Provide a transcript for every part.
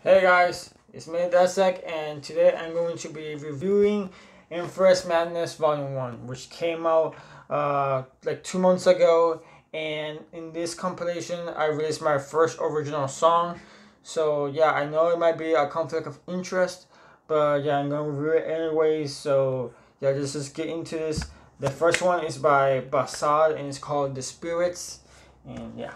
Hey guys, it's me Bassad, and today I'm going to be reviewing INFERIS Madness Volume 1, which came out like 2 months ago, and in this compilation I released my first original song. So yeah, I know it might be a conflict of interest, but yeah, I'm going to review it anyways. So yeah, let's just get into this. The first one is by Bassad and it's called The Spirits, and yeah.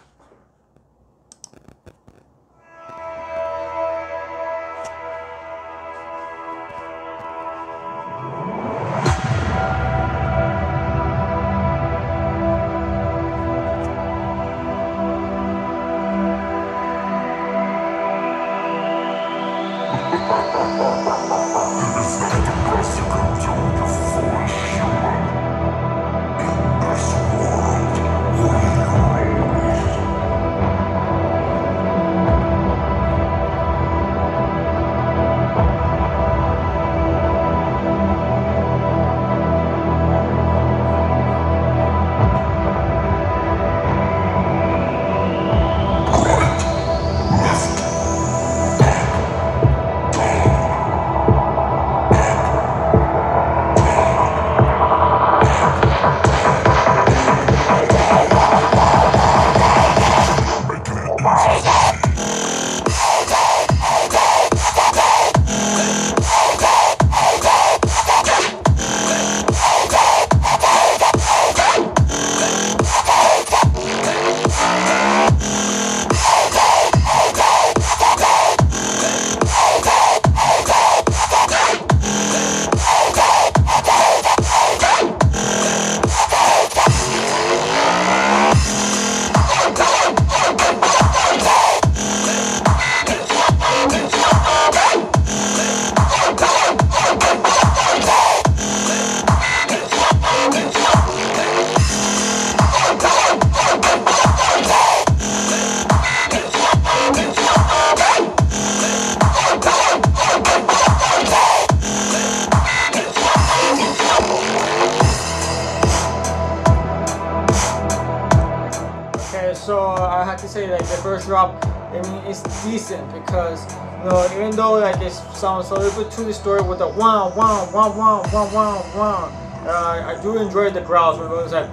So I have to say like the first drop, I mean, it's decent because even though like it sounds a little bit too distorted with the wow, I do enjoy the growls where it goes like.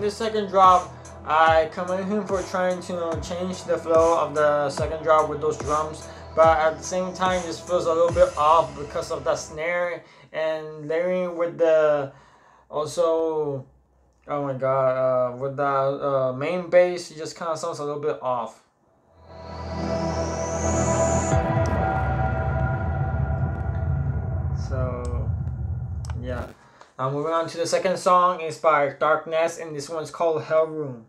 Second drop, I commend him for trying to change the flow of the second drop with those drums, but at the same time this feels a little bit off because of the snare and layering with the also, oh my god, with the main bass, it just kind of sounds a little bit off. So yeah. Now moving on to the second song is by Darkness, and this one's called Hellroom.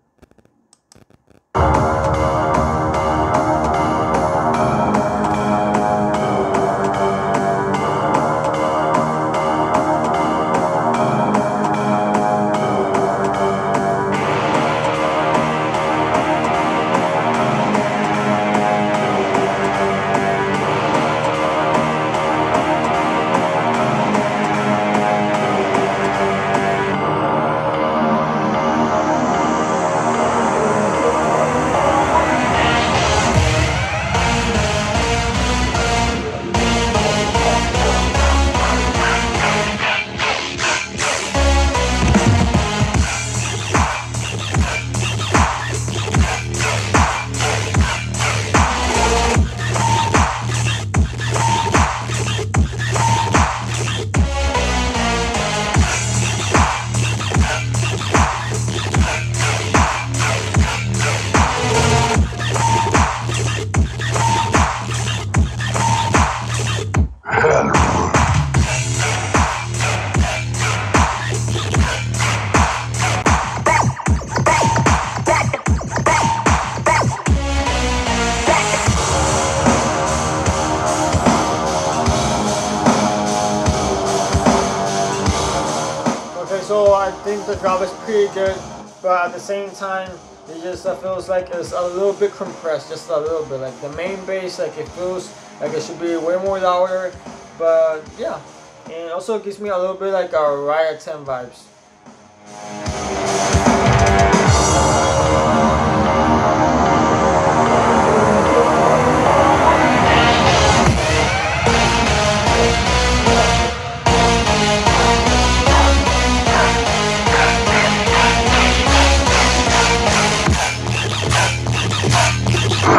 think the drop is pretty good, but at the same time, it just feels like it's a little bit compressed, just a little bit. Like the main bass, like it feels like it should be way more louder, but yeah. And it also gives me a little bit like a Riot 10 vibes.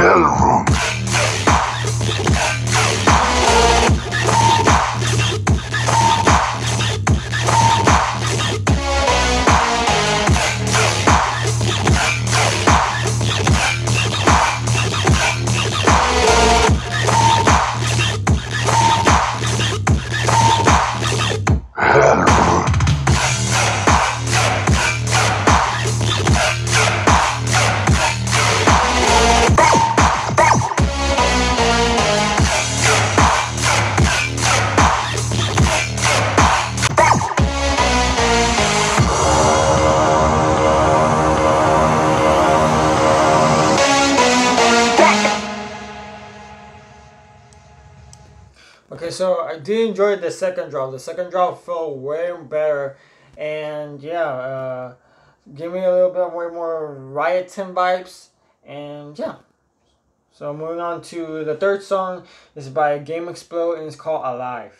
Hellroom. Okay, so I did enjoy the second drop. The second drop felt way better, and yeah, give me a little bit way more Riot 10 vibes, and yeah. So moving on to the third song is by Xplod and it's called Alive.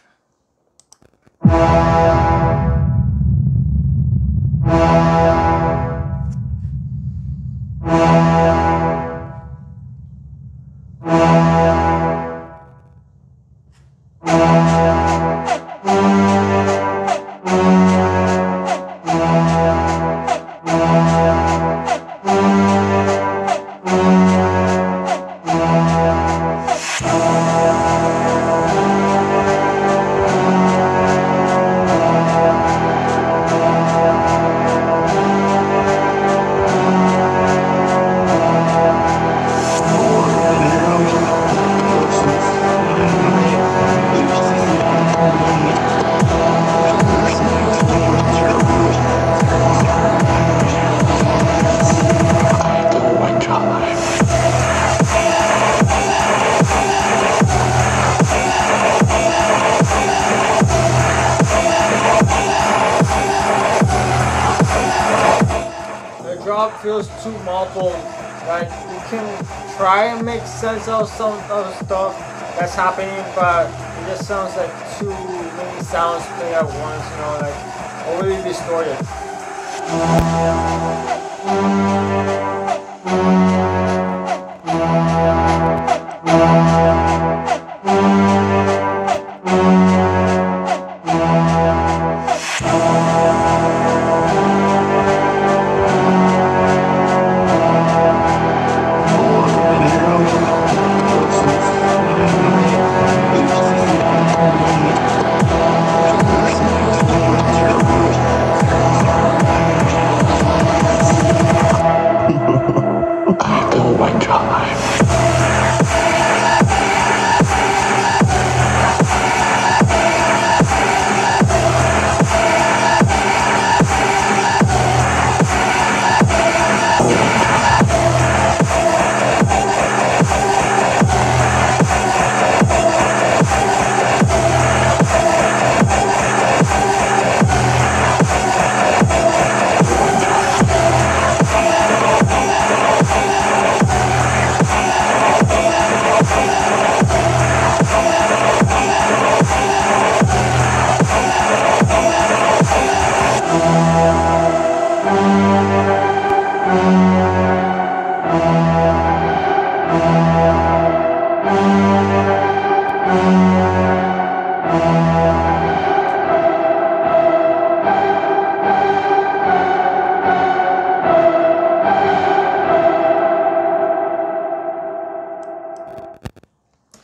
Feels too muffled. Like you can try and make sense of some of the stuff that's happening, but it just sounds like too many sounds played at once, you know, like overly distorted.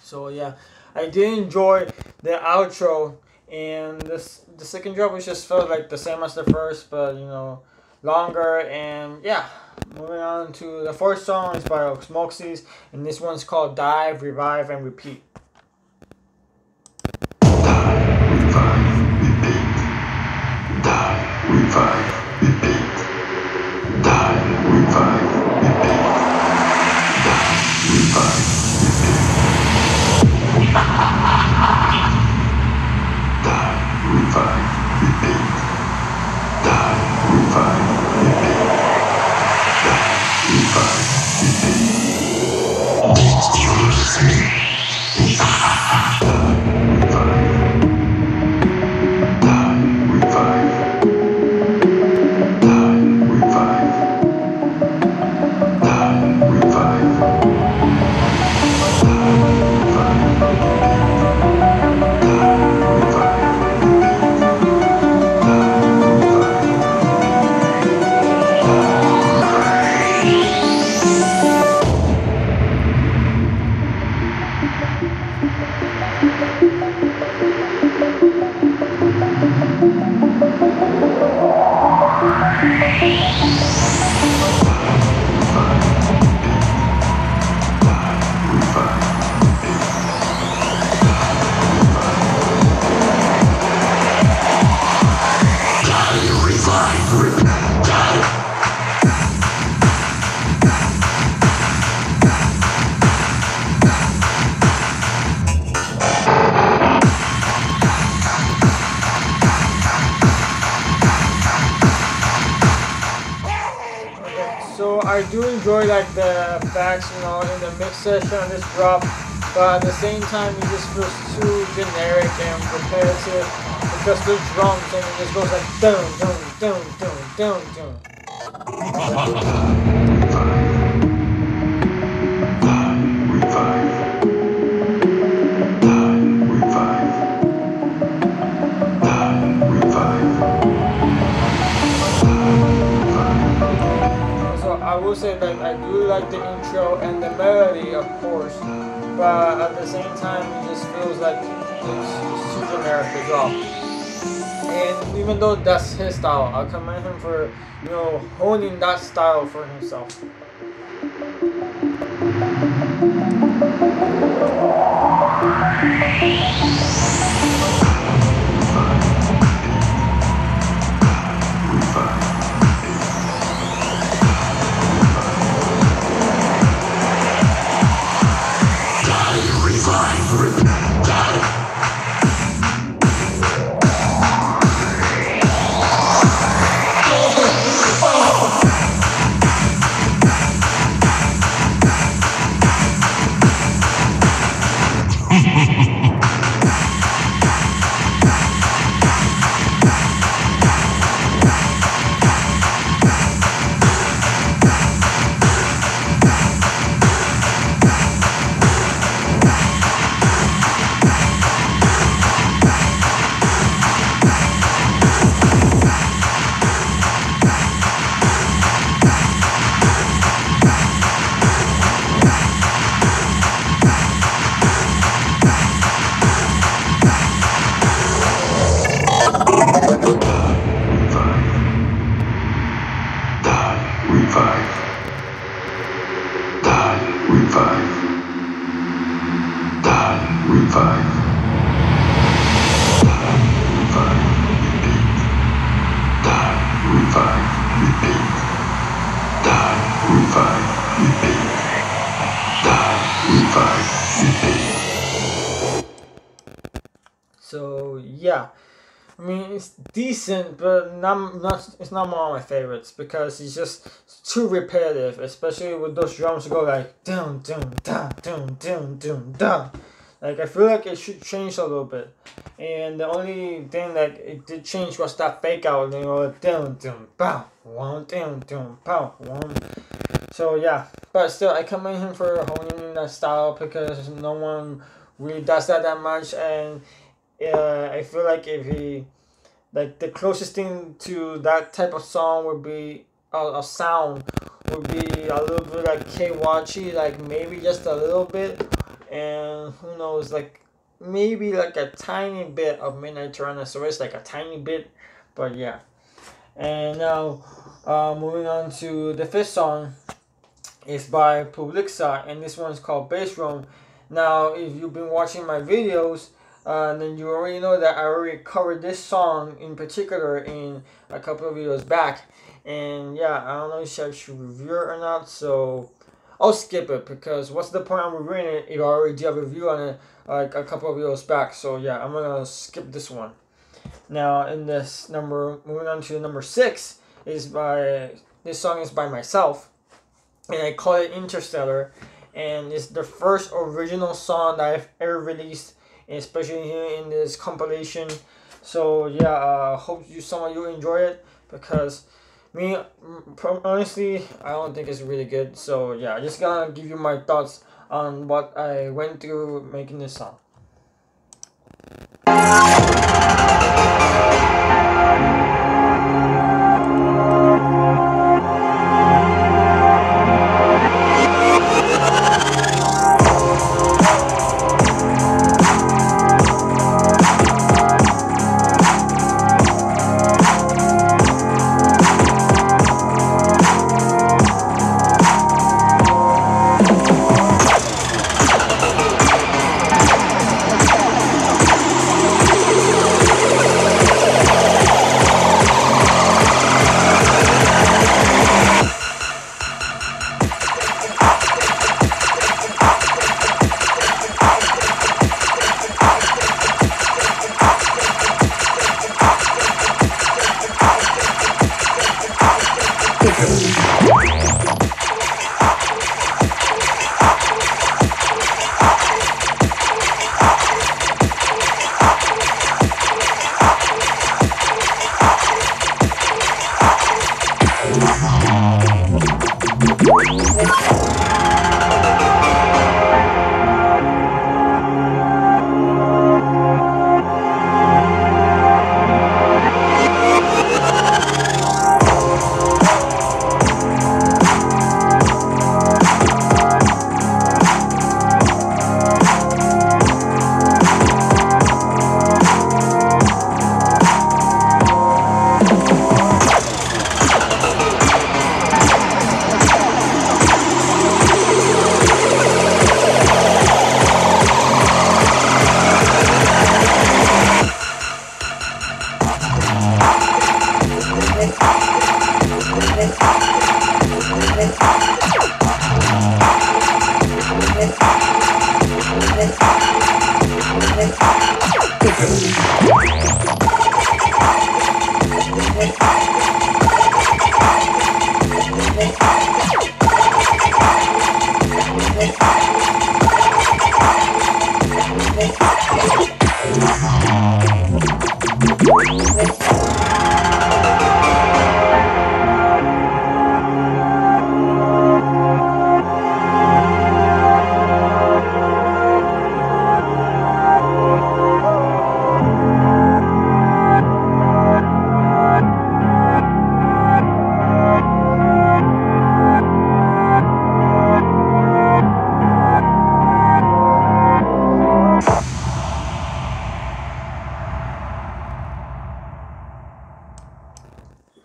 So yeah, I did enjoy the outro, and the second drop was just felt like the same as the first, but you know, longer. And yeah, moving on to the fourth song is by Oxmozis, and this one's called Dive, Revive, and Repeat. Die, revive, repeat. Die, revive, So I do enjoy like the effects, you know, in the mix session on this drop, but at the same time it just feels too generic and repetitive because the drums and it just goes like dun dun dun dun dun dun. I will say that I do like the intro and the melody, of course, but at the same time, it just feels like it's too generic as well. And even though that's his style, I commend him for, you know, honing that style for himself. So yeah, I mean it's decent, but it's not one of my favorites because it's just too repetitive, especially with those drums that go like dun dun dun dun dun dun dun. Like I feel like it should change a little bit, and the only thing that it did change was that fake out, you know, dun dun pow one dun dun pow one. So yeah, but still I commend him for honing in that style because no one really does that much, and I feel like if he, like the closest thing to that type of song would be a sound would be a little bit like K-Watchy, like maybe just a little bit, and who knows, like maybe like a tiny bit of Midnight Tyrannosaurus, like a tiny bit, but yeah. And now moving on to the fifth song is by Publixa, and this one's called Bassroom. Now if you've been watching my videos, then you already know that I already covered this song in particular in a couple of videos back. And yeah, I don't know if I should review it or not, so I'll skip it because what's the point of reviewing it if I already did a review on it like a couple of videos back. So yeah, I'm gonna skip this one. Now in this number, moving on to number 6, this song is by myself, and I call it Interstellar, and it's the first original song that I've ever released, especially here in this compilation. So yeah, hope some of you enjoy it because me, honestly, I don't think it's really good. So yeah, I just gonna give you my thoughts on what I went through making this song.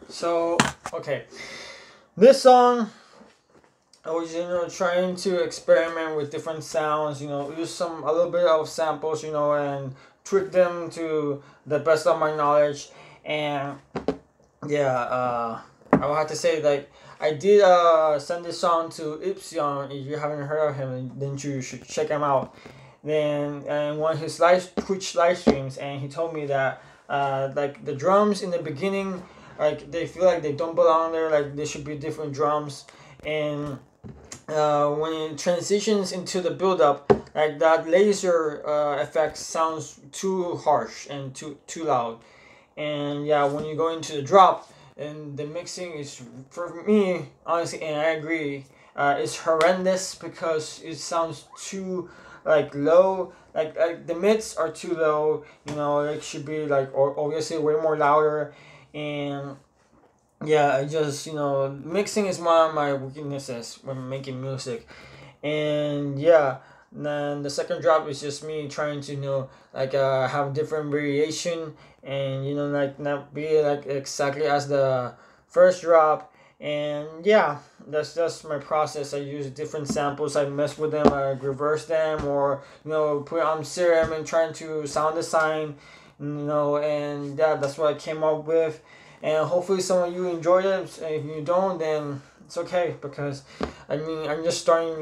So, okay, this song, I was, trying to experiment with different sounds, use a little bit of samples, and tweak them to the best of my knowledge. And yeah, I will have to say, like, I did send this song to Ipsion. If you haven't heard of him, then you should check him out. Then, and one of his Twitch live streams, and he told me that like the drums in the beginning, like they feel like they don't belong there, like there should be different drums. And when it transitions into the build up, like that laser effect sounds too harsh and too loud. And yeah, when you go into the drop, and the mixing is, for me, honestly, and I agree, it's horrendous because it sounds too like low, like the mids are too low, it should be like, or obviously way more louder. And yeah, I just, mixing is one of my weaknesses when making music. And yeah, then the second drop is just me trying to, have different variation, and, like not be like exactly as the first drop. And yeah, that's just my process. I use different samples, I mess with them, I reverse them, or, put on serum and trying to sound design, and yeah, that's what I came up with. And hopefully some of you enjoyed it. If you don't, then it's okay, because I'm just starting,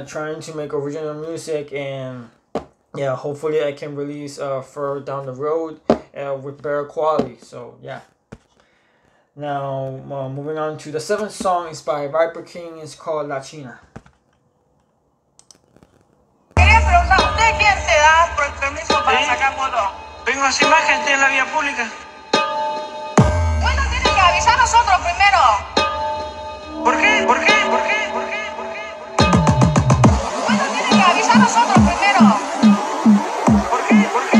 trying to make original music, and yeah, hopefully I can release further down the road with better quality. So yeah. Now moving on to the seventh song, is by ViperKing. It's called La China. Quería preguntar, ¿usted quién te da permiso para sacar fotos? Vengo a hacer imagen, estoy en la vía pública. Bueno, tiene que avisar a nosotros primero. ¿Por qué? ¿Por qué? ¿Por qué? ¿Por qué? ¿Por qué? Bueno, tiene que avisar a nosotros primero. ¿Por qué? ¿Por qué?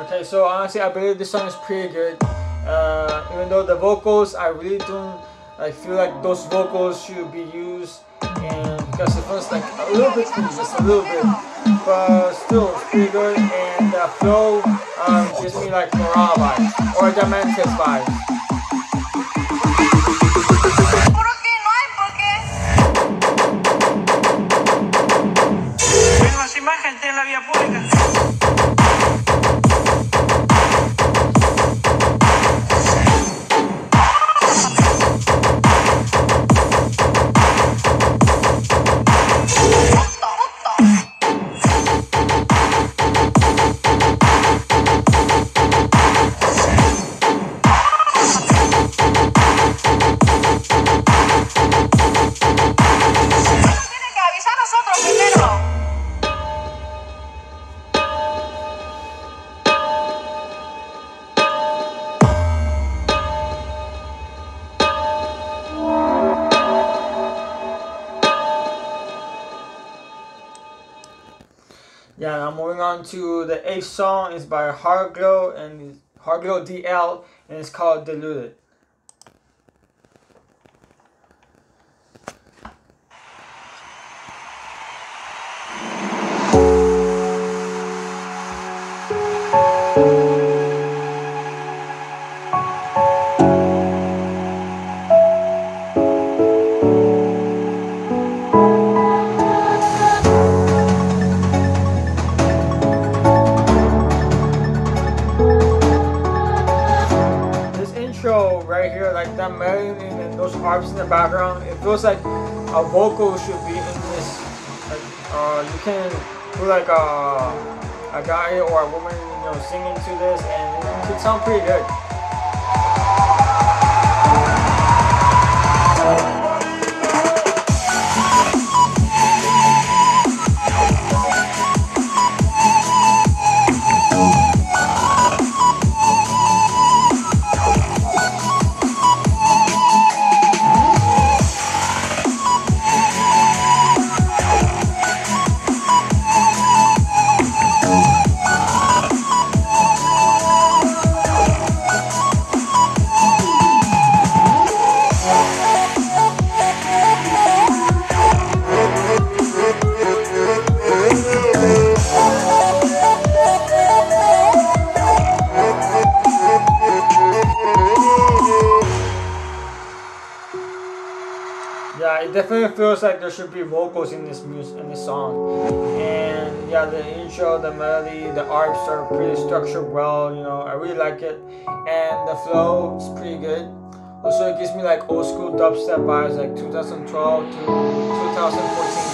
Okay, so honestly, I believe this song is pretty good. Even though the vocals, I really don't feel like those vocals should be used, and because it feels like a little bit cringe, just a little bit, but still it's pretty good. And the flow gives me like morale vibes or Dementis vibes. ¿Por qué no hay? ¿Por qué? Vengo sin más gente en la vía pública. Tienen que avisar a nosotros primero. Yeah, now moving on to the 8th song is by Hardhglow and Hardhglow DL, and it's called Deluded. Right here, like that melody and those harps in the background, it feels like a vocal should be in this. Like, you can put like a guy or a woman, singing to this, and it could sound pretty good. Yeah, it definitely feels like there should be vocals in this song. And yeah, the intro, the melody, the arps are pretty structured well. I really like it, and the flow is pretty good. Also, it gives me like old school dubstep vibes, like 2012 to 2014.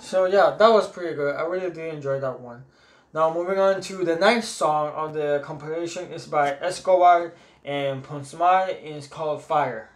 So yeah, that was pretty good. I really did enjoy that one. Now moving on to the next song of the compilation is by Escobar and Ponsmar, and it's called Fire.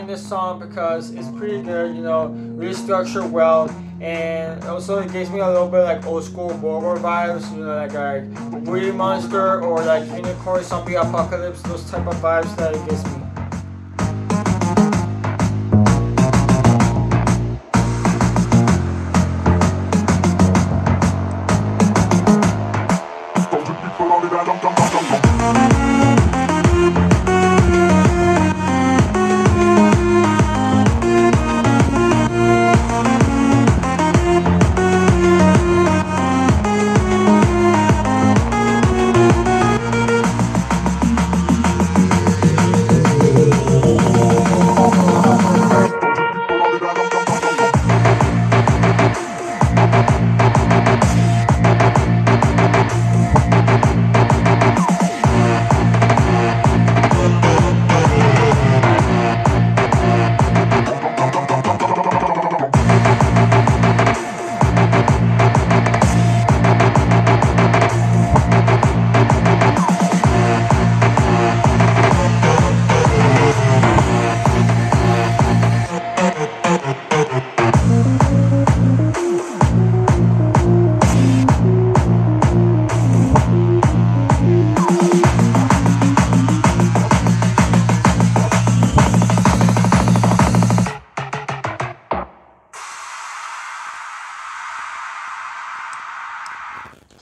This song because it's pretty good, you know, really structured well, and also it gives me a little bit like old school Borgo vibes, you know, like a Woody Monster or like Unicorn Zombie Apocalypse, those type of vibes that it gives me.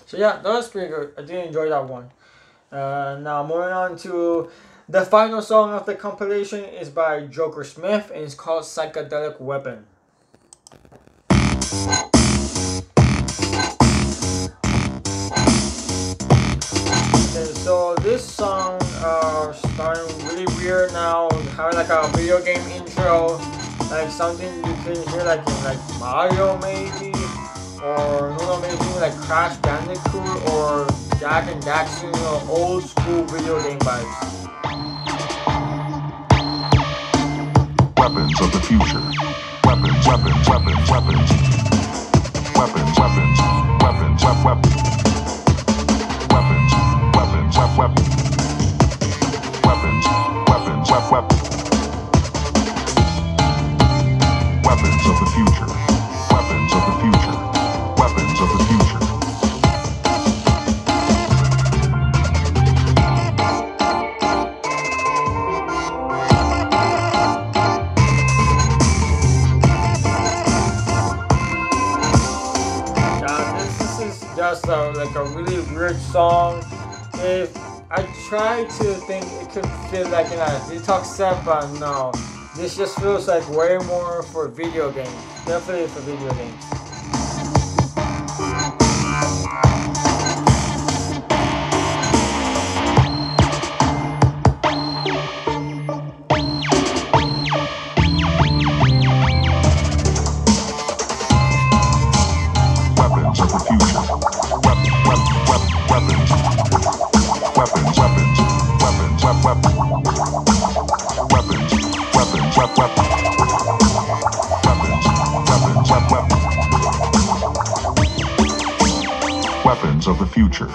So yeah, that was pretty good. I did enjoy that one. Now moving on to the final song of the compilation is by Joker Smith, and it's called Sicodelic Weapon. Okay, so this song starting really weird now, having like a video game intro, like something you can hear like in like Mario maybe, or maybe like Crash Bandicoot or Jak and Daxter, you know, old school video game vibes. Weapons of the future. Weapons, weapons, weapons, weapons. Weapons, weapons, weapons, weapons. Weapons, weapons, weapons. Weapons, weapons, weapons. Weapons of the future. Weapons of the future. Weapons of the future. This is just like a really weird song. If I try to think it could fit like in a detox set, but no. This just feels like way more for video games. Definitely for video games. Weapons of the future. Weapons. Weapons, weapons. Weapons, weapons. Weapons. Weapons of the future.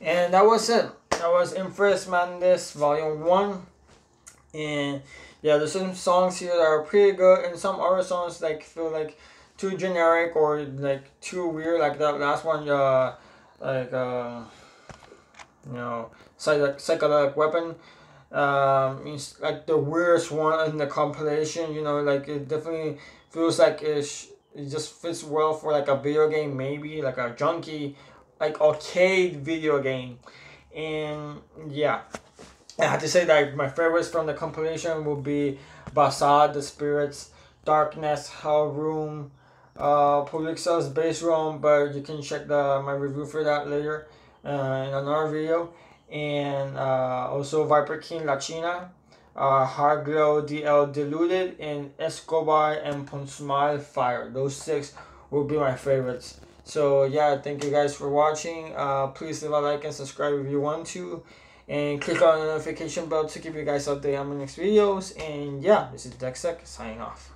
And that was it. That was INFERIS Madness Volume 1. And yeah, there's some songs here that are pretty good, and some other songs like feel like too generic or like too weird, like that last one, Sicodelic Weapon. It's like the weirdest one in the compilation, like it definitely feels like it just fits well for like a video game, maybe like a junky, like arcade video game. And yeah, I have to say that my favorites from the compilation will be Bassad, The Spirits, Darkness, Hellroom, Publixa's Bass Room, but you can check my review for that later in another video. And also ViperKing La China, Hardhglow DL Deluded, and Escobar and Ponsmar Fire. Those 6 will be my favorites. So yeah, thank you guys for watching. Please leave a like and subscribe if you want to. And click on the notification bell to keep you guys updated on my next videos. And yeah, this is Dexec signing off.